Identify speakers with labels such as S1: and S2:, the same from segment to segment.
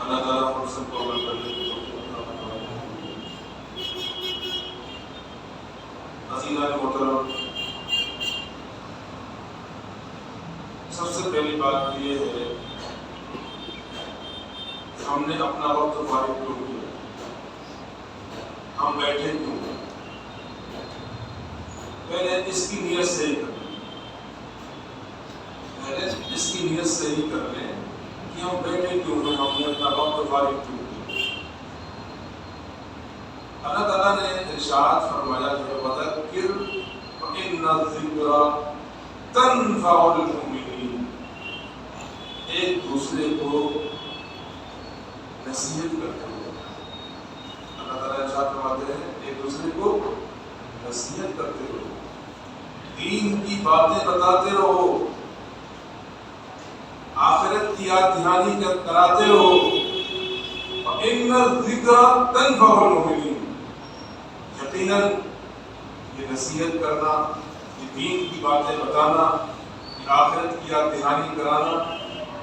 S1: اللہ تعالیٰ ہم سب کو عمل کرنے کی توفیق عطا فرمائے۔ عزیزان محترم، سب سے پہلی بات یہ ہے کہ ہم نے اپنا وقت فارغ کیوں کیا، ہم بیٹھے کیوں ہیں؟ پہلے اس کی نیت صحیح کر لیں، پہلے اس کی نیت صحیح کر لیں کہ ہم بیٹھے کیوں ہیں، ہم نے اپنا وقت فارغ کیوں کیا۔ اللہ تعالیٰ نے ارشاد فرمایا ہے وَذَكِّرْ فَإِنَّ الذِّكْرَ تَنفَعُ الْمُؤْمِنِينَ، ایک دوسرے کو نصیحت کرتے ہو۔ اللہ تعالیٰ ارشاد فرماتے ہیں ایک دوسرے کو نصیحت کرتے ہو، دین کی باتیں بتاتے رہو، آخرت کی یاد دہانی کراتے رہو۔ فَإِنَّ الذِّكْرَ تَنفَعُ الْمُؤْمِنِينَ، یقیناً یہ نصیحت کرنا، یہ دین کی باتیں بتانا، یہ آخرت کی یاد دہانی کرانا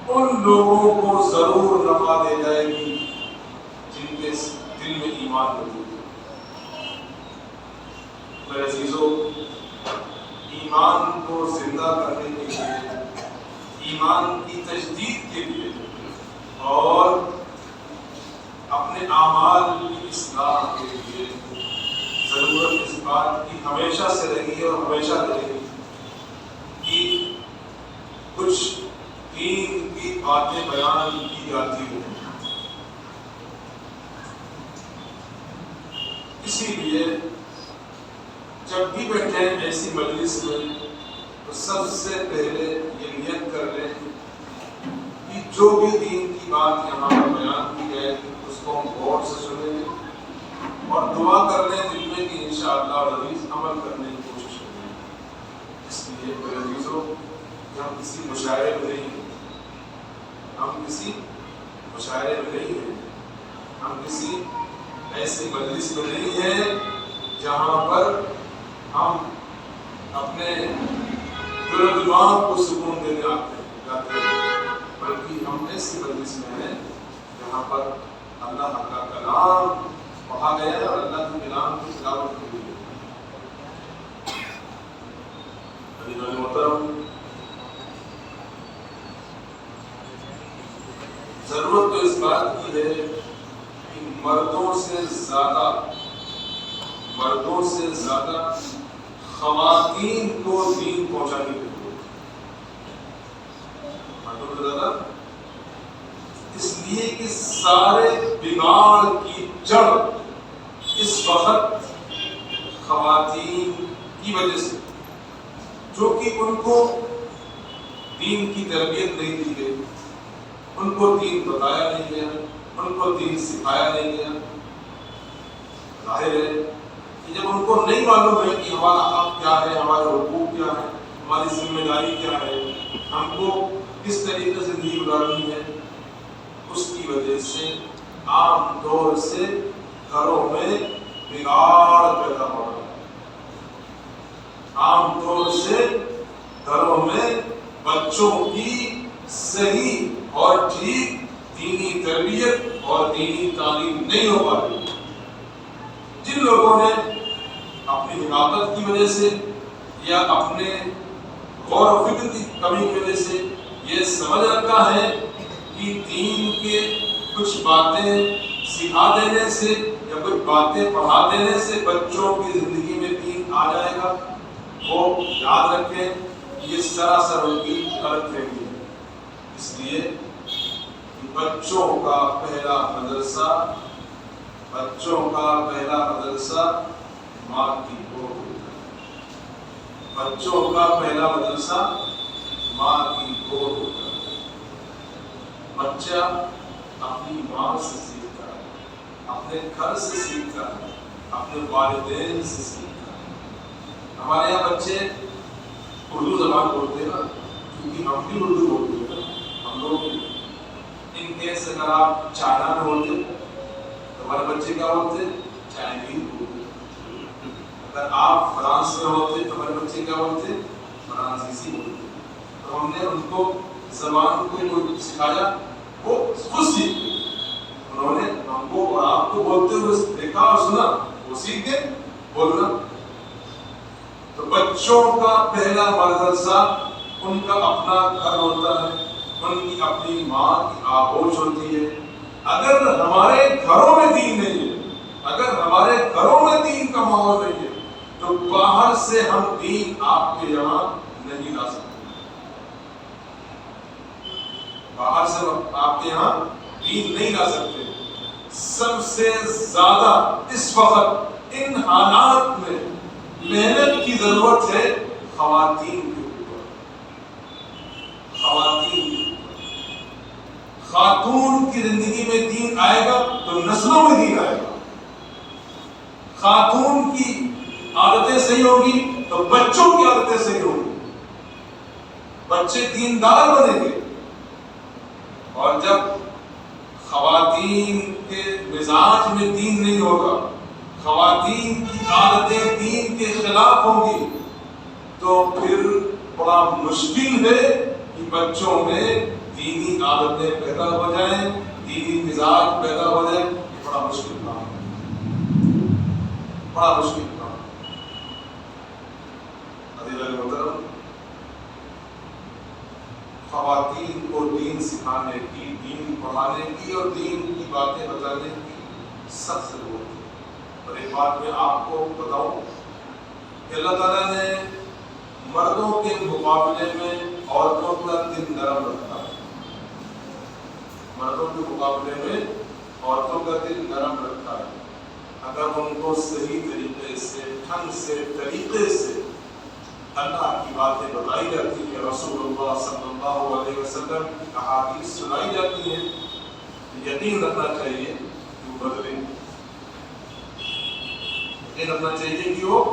S1: ان لوگوں کو ضرور نفع دے جائے گی جن کے دل میں ایمان موجود ہے۔ میرے عزیزو، ایمان کو زندہ کرنے کے لیے، ایمان کی تجدید کے لیے اور اپنے اعمال کی اصلاح کے لیے ضرورت اس بات کی ہمیشہ سے رہی ہے اور ہمیشہ رہے گی کہ کچھ دین کی باتیں بیان کی جاتی ہیں۔ اسی لیے جب بھی بیٹھے ایسی مجلس میں تو سب سے پہلے یہ نیت کر لیں کہ جو بھی دین کی بات یہاں پر بیان کی جائے گی اس کو ہم غور سے سنیں گے اور دعا کر لیں دل میں کہ انشاءاللہ العزیز عمل کرنے کی کوشش کریں گے۔ اس لیے میرے عزیزوں، ہم کسی مشاعرے میں نہیں ہیں، ہم کسی مشاعرے میں نہیں ہیں، ہم کسی ایسی مجلس میں نہیں ہیں جہاں پر ہم اپنے دل و دماغ کو سکون دینے جاتے ہیں، بلکہ ہم ایسی مجلس میں ہیں جہاں پر اللہ کا کلام پڑھا گیا ہے اور اللہ کے کلام کی تلاوت کی گئی ہے۔ عزیزان محترم، ضرورت تو اس بات کی ہے کہ مردوں سے زیادہ خواتین کو دین پہنچانے کی ضرورت ہے۔ مردوں سے زیادہ اس لیے کہ سارے بگاڑ کی جڑ اس وقت خواتین کی وجہ سے، جو کہ ان کو دین کی تربیت نہیں دی گئی، ان کو دین بتایا نہیں گیا، ان کو دین سکھایا نہیں گیا۔ ظاہر ہے کہ جب ان کو نہیں معلوم ہے کہ ہمارا حق کیا ہے، ہمارے حقوق کیا ہے، ہماری ذمہ داری کیا ہے، ہم کو کس طریقے سے زندگی گزارنی ہے، اس کی وجہ سے عام طور سے گھروں میں بگاڑ پیدا ہو رہا ہے۔ عام طور سے گھروں میں بچوں کی صحیح اور ٹھیک دینی تربیت اور دینی تعلیم نہیں ہو پا رہی۔ جن لوگوں نے اپنی حماقت کی وجہ سے یا اپنے غور و فکر کی کمی کی وجہ سے یہ سمجھ رکھا ہے کہ دین کے کچھ باتیں سکھا دینے سے یا کچھ باتیں پڑھا دینے سے بچوں کی زندگی میں دین آ جائے گا، وہ یاد رکھیں یہ سراسر ان کی غلط فہمی ہے۔ اس لیے بچوں کا پہلا مدرسہ ماں کی گود ہوتا ہے۔ بچوں کا پہلا مدرسہ ماں کی گود ہوتا ہے۔ بچہ اپنی ماں سے سیکھتا ہے، اپنے گھر سے سیکھتا ہے، اپنے والدین سے سیکھتا ہے۔ ہمارے یہاں بچے اردو زبان بولتے ہیں نا، کیونکہ ہم بھی اردو بولتے ہیں، ہم لوگ بھی۔ ان کیس اگر آپ چائنا میں ہوتے تو ہمارے بچے کیا بولتے؟ چائنیز بولتے۔ اگر آپ فرانس میں ہوتے تو ہمارے بچے کیا بولتے؟ فرانسیسی بولتے۔ تو ہم نے ان کو زبان کو سکھایا، وہ خود سیکھ گئے۔ کو بولتے ہوئے دیکھا اور سنا، وہ سیکھ گئے بولنا۔ تو بچوں کا پہلا مدرسہ ان کا اپنا گھر ہوتا ہے، ان کی اپنی ماں کی آغوش ہوتی ہے۔ اگر ہمارے گھروں میں دین نہیں ہے، اگر ہمارے گھروں میں دین کا ماحول نہیں ہے، تو باہر سے ہم دین آپ کے یہاں نہیں لا سکتے۔ باہر سے آپ کے یہاں دین نہیں لا سکتے۔ سب سے زیادہ اس وقت ان حالات میں محنت کی ضرورت ہے خواتین کے اوپر، خواتین کے اوپر۔ خاتون کی زندگی میں دین آئے گا تو نسلوں میں دین آئے گا۔ خاتون کی عادتیں صحیح ہوگی تو بچوں کی عادتیں صحیح ہوگی، بچے دیندار بنیں گے۔ اور جب خواتین کے مزاج میں دین نہیں ہوگا، خواتین کی عادتیں دین کے خلاف ہوں گی، تو پھر بڑا مشکل ہے کہ بچوں میں دینی عادتیں پیدا ہو جائیں، دینی مزاج پیدا ہو جائیں۔ یہ بڑا مشکل کام ہے، بڑا مشکل کام ہے۔ عزیزان محترم، خواتین کو دین سکھانے کی، دین پڑھانے کی اور دین کی باتیں بتانے کی سخت ضرورت ہے۔ اور ایک بات میں آپ کو بتاؤں کہ اللہ تعالیٰ نے مردوں کے مقابلے میں عورتوں کا دل نرم رکھا ہے، مردوں کے مقابلے میں عورتوں کا دل نرم رکھا ہے۔ اگر ان کو صحیح طریقے سے، ڈھنگ سے، طریقے سے اللہ کی باتیں بتائی جاتی ہیں، رسول اللہ صلی اللہ علیہ وسلم کی احادیث سنائی جاتی ہیں، یقین رکھنا چاہیے کہ وہ بدلیں گے، یقین رکھنا چاہیے کہ وہ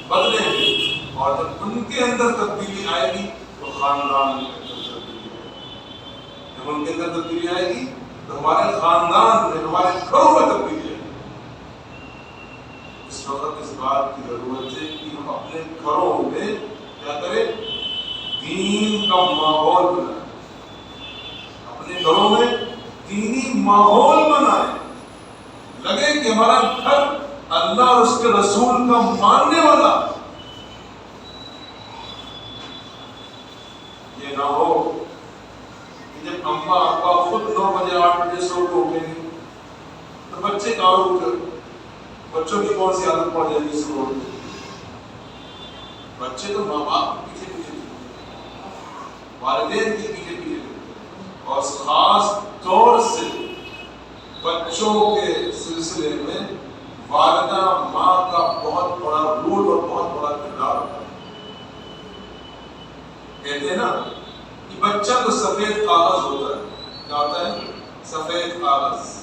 S1: بدلیں گے۔ اور جب ان کے اندر تبدیلی آئے گی تو خاندان میں تبدیلی آئے گی، جب ان کے اندر تبدیلی آئے گی تو ہمارے خاندان میں، ہمارے گھروں میں تبدیلی آئے گی۔ اس وقت اس بات کی ضرورت ہے کہ ہم اپنے گھروں میں کیا کریں؟ دین کا ماحول بنائیں، اپنے گھروں میں دینی ماحول بنائیں۔ لگے کہ ہمارا گھر اللہ اور اس کے رسول کا ماننے والا، یہ نہ ہو کہ جب اماں ابا خود 9 بجے 8 بجے سو کے اٹھیں گے تو بچے کہاں اٹھیں؟ بچوں کی کون سی عادت پڑ جائے گی صبح اٹھ کے؟ بچے تو ماں باپ کے پیچھے پیچھے، والدین کے پیچھے پیچھے، اور خاص طور سے بچوں کے سلسلے میں والدہ ماں کا بہت بڑا رول اور بہت بڑا کردار ہوتا ہے۔ کہتے ہیں نا کہ بچہ تو سفید کاغذ ہوتا ہے، کیا ہوتا ہے؟ سفید کاغذ۔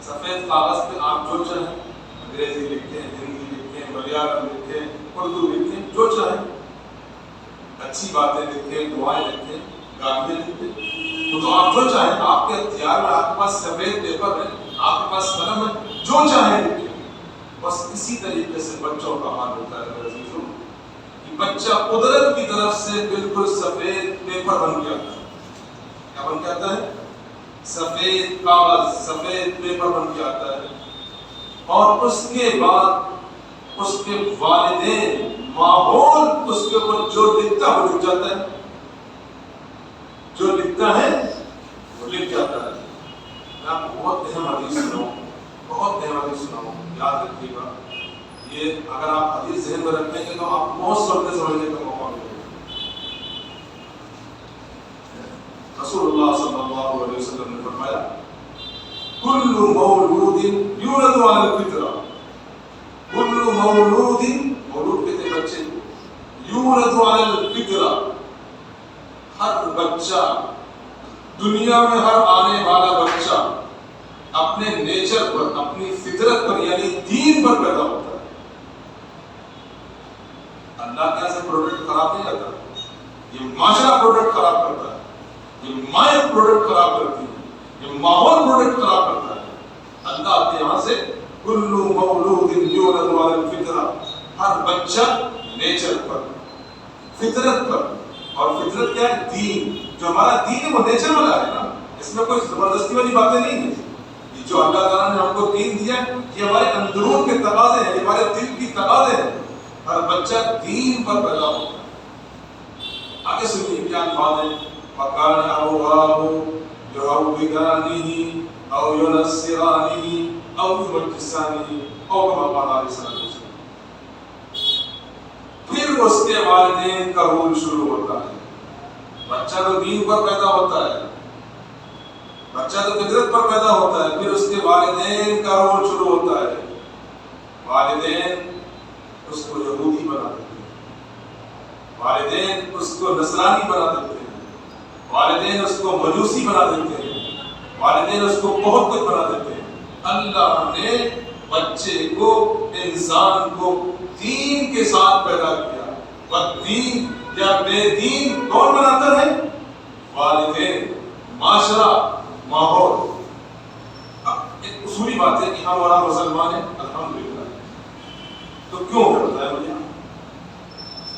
S1: سفید کاغذ پہ آپ جو چاہیں، انگریزی لکھیں، ہندی لکھیں، ملیالم لکھیں، اردو لکھیں، جو چاہیں، اچھی باتیں لکھیں، دعائیں لکھیں، گالیاں لکھیں، تو آپ جو چاہیں، آپ کے اختیار میں، آپ کے پاس سفید پیپر ہے، آپ کے پاس قلم ہے، جو چاہیں لکھیں۔ بس اسی طریقے سے بچوں کا حال ہوتا ہے میرے عزیزوں، کہ بچہ قدرت کی طرف سے بالکل سفید پیپر بن کے آتا ہے۔ کیا بن کے آتا ہے؟ سفید کاغذ، سفید پیپر بن کے آتا ہے۔ اور اس کے بعد اس کے والدین، ماحول اس کے اوپر جو لکھتا ہے وہ لکھ جاتا ہے، جو لکھتا ہے وہ لکھ جاتا ہے۔ میں آپ کو بہت اہم حدیث سناؤں، بہت اہم حدیث سناؤں، یاد رکھیے گا۔ یہ اگر آپ حدیث ذہن میں رکھیں گے تو آپ بہت سمجھنے کا موقع ملے گا۔ رسول اللہ صلی اللہ علیہ وسلم نے فرمایا، کل مولود یولد علی الفطرہ، کل مولود، مولود کہتے ہیں بچے، یولد علی الفطرہ، ہر بچہ، دنیا میں ہر آنے والا بچہ اپنے نیچر پر، اپنی فطرت پر، یعنی دین پر پیدا ہوتا ہے۔ اللہ کے یہاں سے پروڈکٹ خراب نہیں آتا، یہ معاشرہ پروڈکٹ خراب کرتا ہے، یہ مائیں پروڈکٹ خراب کرتی ہے، یہ ماحول پروڈکٹ خراب کرتا ہے۔ اللہ کے یہاں سے کل مولود یولد علی الفطرہ، ہر بچہ نیچر پر، فطرت پر، اور فطرت کیا ہے؟ دین۔ جو ہمارا دین ہے وہ نیچر والا ہے نا، اس میں کوئی زبردستی والی باتیں نہیں ہیں، جو اللہ تعالیٰ نے ہم کو دین دیا یہ ہمارے اندرون کے تقاضے ہیں، ہمارے دل کی تقاضے ہیں. ہر بچہ دین پر پیدا ہوتا ہے. آگے سنیے کیا الفاظ ہیں. وَقَالَ أَبُوَاهُ يُهَوِّدَانِهِ أَوْ يُنَصِّرَانِهِ أَوْ يُمَجِّسَانِهِ أَوْ كَمَا قَالَ عَلَيْهِ الصَّلَاةُ وَالسَّلَامُ. پھر اس کے والدین کا رول شروع ہوتا ہے. بچہ تو دین پر پیدا ہوتا ہے، بچہ تو فطرت پر پیدا ہوتا ہے، پھر اس کے والدین کا رول شروع ہوتا ہے. والدین اس کو یہودی بنا دیتے ہیں، والدین اس کو نصرانی بنا دیتے ہیں، والدین اس کو مجوسی بنا دیتے ہیں، والدین اس کو بہت کچھ بنا دیتے ہیں. اللہ نے بچے کو، انسان کو دین کے ساتھ پیدا کیا. دین یا بے دین کون بناتا ہے؟ والدین، معاشرہ، ماحول. ایک اصولی بات ہے کہ ہم اور آپ مسلمان ہیں الحمدللہ. تو کیوں ہے بتایا مجھے؟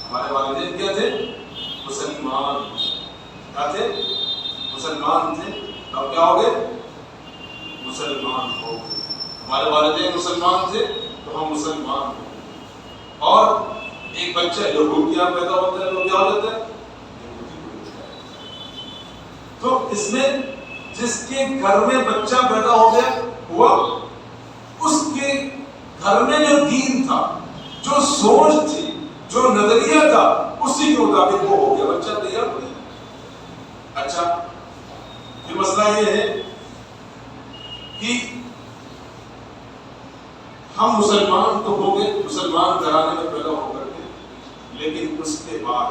S1: ہمارے والدین کیا تھے؟ مسلمان. کیا تھے؟ مسلمان تھے. اب کیا ہو گئے؟ مسلمان ہو گئے. ہمارے والدین مسلمان تھے تو ہم مسلمان ہو گئے. اور ایک بچہ یہودیہ پیدا ہوتا ہے تو کیا ہو جاتا ہے؟ تو اس میں جس کے گھر میں بچہ پیدا ہو گیا ہوا، اس کے گھر میں جو دین تھا، جو سوچ تھی، جو نظریہ تھا، اسی کے مطابق وہ ہو گیا، بچہ تیار ہو گیا. اچھا، یہ مسئلہ یہ ہے کہ ہم مسلمان تو ہو گئے، مسلمان گھرانے میں پیدا ہو کر کے، لیکن اس کے بعد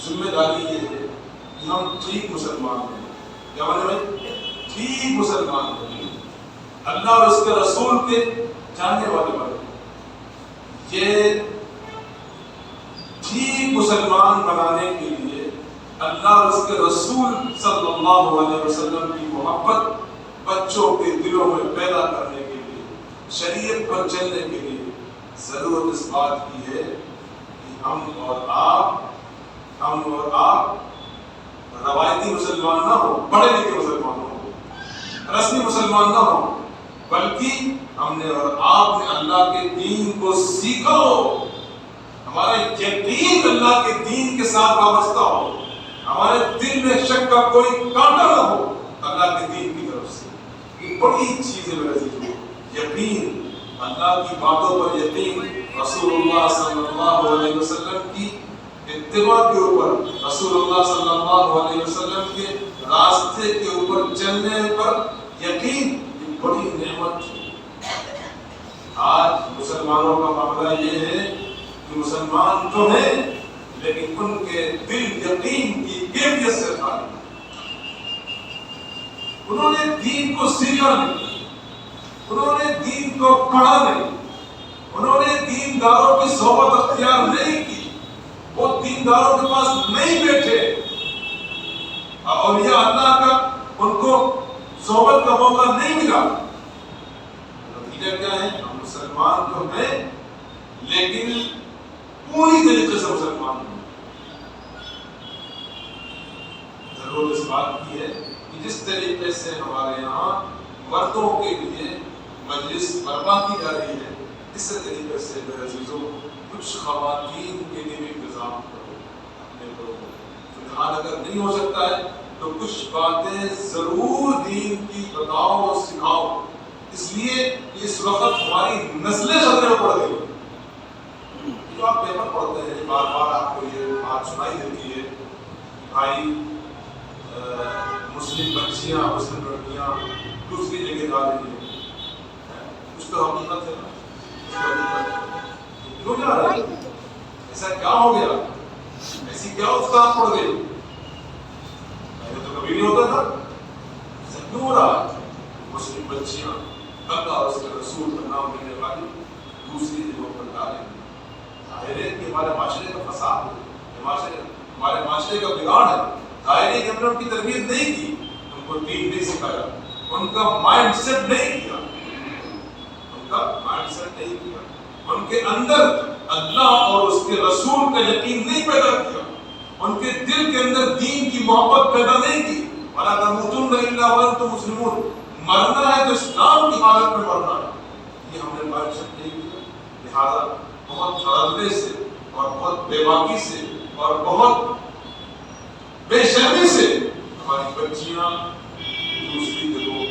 S1: ذمہ داری یہ ہے کہ ہم ٹھیک مسلمان ہیں. کیا معنی میں؟ ٹھیک مسلمان ہیں، اللہ اور اس کے رسول کے جاننے والے بنے. یہ ٹھیک مسلمان بنانے کے لیے اللہ اور اس کے رسول صلی اللہ علیہ وسلم کی محبت بچوں کے دلوں میں پیدا کرنے کے لیے، شریعت پر چلنے کے لیے ضرورت اس بات کی ہے کہ ہم اور آپ روایتی مسلمان نہ ہو، پڑھے لکھے مسلمان ہو، رسمی مسلمان نہ ہو، بلکہ ہم نے اور آپ نے اللہ کے دین کو سیکھا ہو، ہمارا یقین اللہ کے دین کے ساتھ وابستہ ہو، ہمارے دل میں شک کا کوئی کانٹا نہ ہو اللہ کے دین کی طرف سے. یہ بڑی چیز ہے میرے عزیزو. یقین، اللہ کی باتوں پر یقین، رسول اللہ صلی اللہ علیہ وسلم کی اتباع کے اوپر، رسول اللہ صلی اللہ علیہ وسلم کے راستے کے اوپر چلنے پر یقین، یہ بڑی نعمت ہے. آج مسلمانوں کا معاملہ یہ ہے کہ مسلمان تو ہیں لیکن ان کے دل یقین کی کیفیت سے خالی. انہوں نے دین کو سیکھا نہیں، انہوں نے دین کو پڑھا نہیں، انہوں نے دینداروں کی صحبت اختیار نہیں کی، وہ دینداروں کے پاس نہیں بیٹھے. اولیاء اللہ کا ان کو صحبت کا موقع نہیں ملا. نتیجہ کیا ہے؟ ہم مسلمان تو ہیں لیکن پوری طریقے سے مسلمان ہیں. ضرور اس بات کی ہے کہ جس طریقے سے ہمارے یہاں مردوں کے لیے مجلس برپا کی جا رہی ہے، اس طریقے سے میرے عزیزوں کچھ خواتین کے لیے بھی انتظام کرو اپنے لوگوں کو. فی الحال اگر نہیں ہو سکتا ہے تو کچھ باتیں ضرور دین کی بتاؤ اور سکھاؤ. اس لیے اس وقت ہماری نسلیں خطرے میں پڑ گئی. جو آپ پیپر پڑھتے ہیں بار بار آپ کو یہ بات سنائی دیتی ہے کہ بھائی مسلم بچیاں، مسلم لڑکیاں دوسری جگہ جا رہی ہیں. کچھ تو حقیقت ہے نا، کیوں جا رہے ہیں؟ ایسا کیا ہو گیا؟ ایسی کیا استاد پڑ گئی؟ پہلے تو کبھی نہیں ہوتا تھا. ایسا کیوں ہو رہا ہے؟ مسلم بچیاں اللہ اور اس کے رسول کا نام لینے والی دوسری جگہوں پر جا رہی ہیں. ظاہر ہے کہ ہمارے معاشرے کا فساد ہے، ہمارے معاشرے کا بگاڑ ہے. ظاہر ہے کہ ہم نے ان کی تربیت نہیں کی، ان کو دین نہیں سکھایا، ان کا مائنڈ سیٹ نہیں کیا، ان کے اندر اللہ اور اس کے رسول کا یقین نہیں پیدا کیا، ان کے دل کے اندر دین کی محبت پیدا نہیں کی. وَلَا تَمُوتُنَّ إِلَّا وَأَنْتُمْ مُسْلِمُونَ. مرنا ہے تو اسلام کی حالت میں مرنا ہے، یہ ہم نے معرفت نہیں کیا۔ لہٰذا بہت تھردے سے اور بہت بے باکی سے اور بہت بے شرمی سے ہماری بچیاں دوسری جگہوں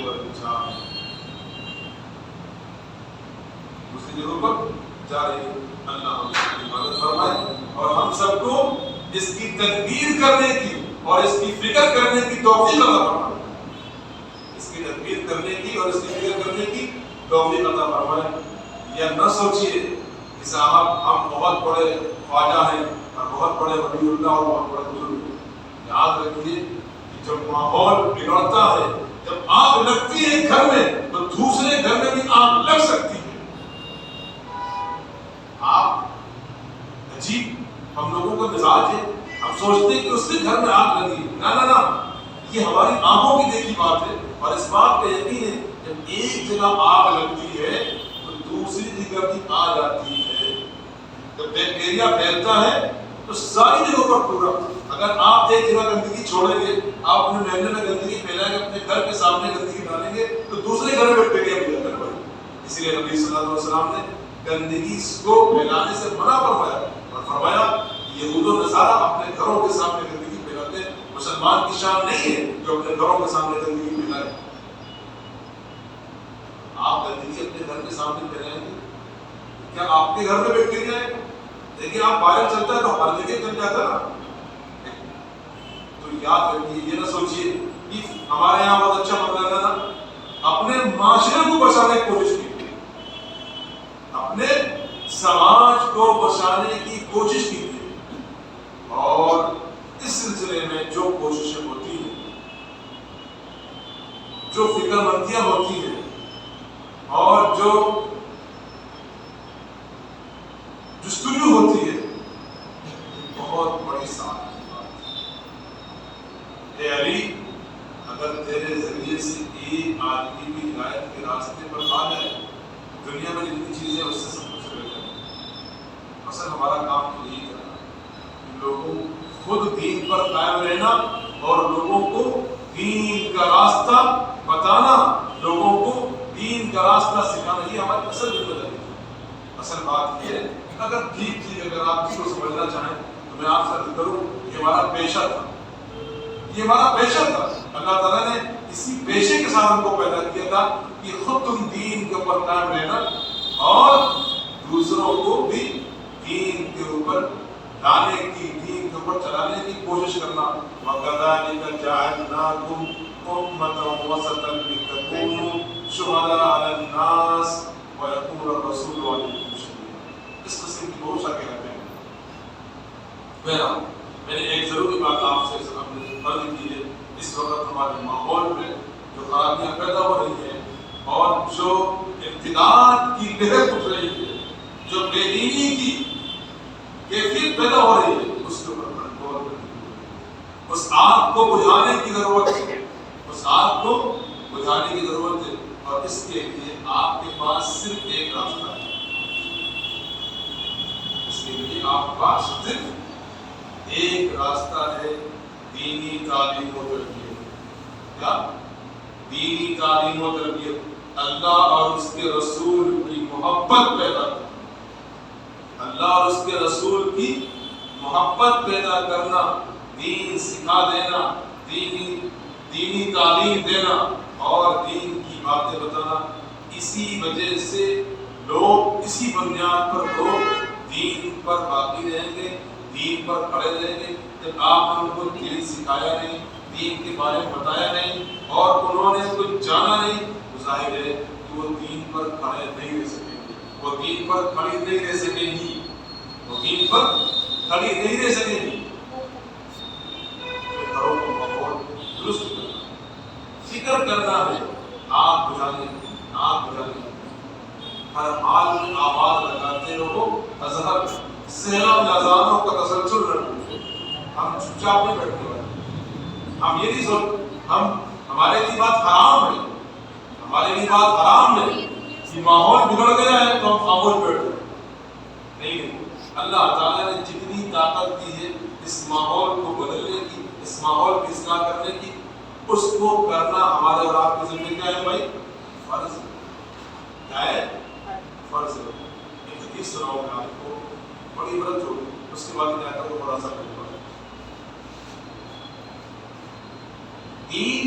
S1: پر جا رہی ہیں۔ اللہ ہم سب کی مدد فرمائے اور ہم سب کو اس کی تدبیر کرنے کی اور اس کی فکر کرنے کی توفیق عطا فرمائے، اس کی تدبیر کرنے کی اور اس کی فکر کرنے کی توفیق عطا فرمائے۔ یہ نہ سوچئے کہ صاحب ہم بہت بڑے خواجہ ہیں اور بہت بڑے ولی اللہ اور بہت بڑے بزرگ ہیں۔ یاد رکھیے کہ جب ماحول بگڑتا ہے، جب آگ لگتی ہے گھر میں تو دوسرے گھر میں بھی آگ لگ سکتی ہے۔ آپ عجیب ہم لوگوں کا مزاج ہے، ہم سوچتے ہیں کہ اس کے گھر میں آگ لگی، نہ یہ ہماری آنکھوں کی دیکھی بات ہے۔ اور اس بات کا یقین ہے جب ایک جگہ آگ لگتی ہے تو دوسری جگہ بھی آ جاتی ہے۔ جب بیکٹیریا پھیلتا ہے تو ساری جگہوں پر پورا، اگر آپ ایک جگہ گندگی چھوڑیں گے، آپ اپنے محلے میں گندگی پھیلائیں گے، اپنے گھر کے سامنے گندگی ڈالیں گے تو دوسرے گھر میں بیکٹیریا بھی جاتا ہے۔ اسی لیے نبی صلی اللہ علیہ وسلم نے گندگی کو پھیلانے سے منع فرمایا اور فرمایا یہود و نصارہ اپنے گھروں کے سامنے گندگی پھیلاتے ہیں، مسلمان کی شان نہیں ہے جو اپنے گھروں کے سامنے گندگی پھیلائے۔ آپ گندگی اپنے گھر کے سامنے پھیلائیں گے، کیا آپ کے گھر میں بیکٹیریا ہے؟ دیکھیے آپ باہر چلتا ہے تو ہر جگہ چل جاتا ہے نا۔ تو یاد رکھیے، یہ نہ سوچیے کہ ہمارے یہاں بہت اچھا مطلب ہے نا، اپنے معاشرے کو بچانے کی کوشش کی، اپنے سماج کو بچانے کی کوشش کی تھی۔ اور اس سلسلے میں جو کوششیں ہوتی ہیں، جو فکر مندیاں ہوتی ہیں اور جو جستجو ہوتی ہے، بہت بڑی سعادت کی بات ہے۔ اے علی، اگر تیرے ذریعے سے ایک آدمی بھی ہدایت کے راستے پر آ جائے، دنیا میں جتنی چیزیں اس سے سب کچھ رہ جائے۔ اصل ہمارا کام تو یہی کرنا ہے، لوگوں خود دین پر قائم رہنا اور لوگوں کو دین کا راستہ بتانا، لوگوں کو دین کا راستہ سکھانا، یہ ہماری اصل ذمہ داری ہے۔ اصل بات یہ ہے، اگر ٹھیک اگر آپ اس کو سمجھنا چاہیں تو میں آپ سے عرض کروں، یہ ہمارا پیشہ تھا، یہ ہمارا پیشہ تھا۔ اللہ تعالیٰ نے اسی پیشے کے ساتھ ہم کو پیدا کیا تھا کہ خود تم دین کے اوپر قائم رہنا اور دوسروں کو بھی دین کے اوپر لانے کی، دین کے اوپر چلانے کی کوشش کرنا۔ وَكَذَلِكَ جَعَلْنَاكُمْ أُمَّةً وَسَطًا لِتَكُونُوا شُهَدَاءَ عَلَى النَّاسِ وَيَكُونَ الرَّسُولُ عَلَيْكُمْ شَهِيدًا۔ اس قسم کی بہت ساری باتیں ہیں۔ میں نے ایک ضروری بات آپ سے عرض کی ہے، اس وقت ہمارے ماحول میں جو خرابیاں پیدا ہو رہی ہیں اور جو ابتداعات کی لہر اٹھ رہی ہے، جو بے دینی کی کیفیت پیدا ہو رہی ہے، اس کے اوپر کنٹرول کرنے کی ضرورت ہے۔ اس آگ کو بجھانے کی ضرورت ہے، اس آگ کو بجھانے کی ضرورت ہے، اور اس کے لیے آپ کے پاس صرف ایک راستہ ہے۔ اس کے لیے آپ کے پاس صرف ایک راستہ ہے، دینی تعلیم و تربیت۔ کیا؟ دینی تعلیم و تربیت، اللہ اور اس کے رسول کی محبت پیدا کرنا، اللہ اور اس کے رسول کی محبت پیدا کرنا، دین سکھا دینا، دینی تعلیم دینا اور دین کی باتیں بتانا۔ اسی وجہ سے لوگ، اسی بنیاد پر لوگ دین پر باقی رہیں گے، دین پر کھڑے رہیں گے۔ جب آپ نے ان کو دین سکھایا نہیں، دین کے بارے میں بتایا نہیں اور انہوں نے کچھ جانا نہیں، تو ظاہر ہے کہ وہ دین پر کھڑے نہیں رہ سکیں گے، وہ دین پر کھڑی نہیں رہ سکیں گی، وہ دین پر کھڑی نہیں رہ سکیں گی۔ گھروں کو ماحول درست کرنا، فکر کرنا ہے، آگ بجھانے کی، آگ بجھانے کی، ہر حال میں آواز لگاتے رہو، اظہر سیلاب نظاروں کا تسلسل رکھو۔ ہم چپ چاپ نہیں بیٹھنے والے، ہم یہ نہیں سوچ، ہمارے لیے بات حرام ہے، ہمارے لیے بات حرام ہے کہ ماحول بگڑ گیا ہے تو ہم خاموش بیٹھ جائیں۔ نہیں، اللہ تعالیٰ نے جتنی طاقت دی ہے اس ماحول کو بدلنے کی، اس ماحول کی اصلاح کرنے کی، اس کو کرنا ہمارے اور آپ کی ذمہ کیا ہے بھائی؟ ہدایت فرض ہے. ایک حدیث سناؤں میں آپ کو بڑی عبرت ہوگی، اس کے بعد ہدایتوں کو خلاصہ کروں گا. دین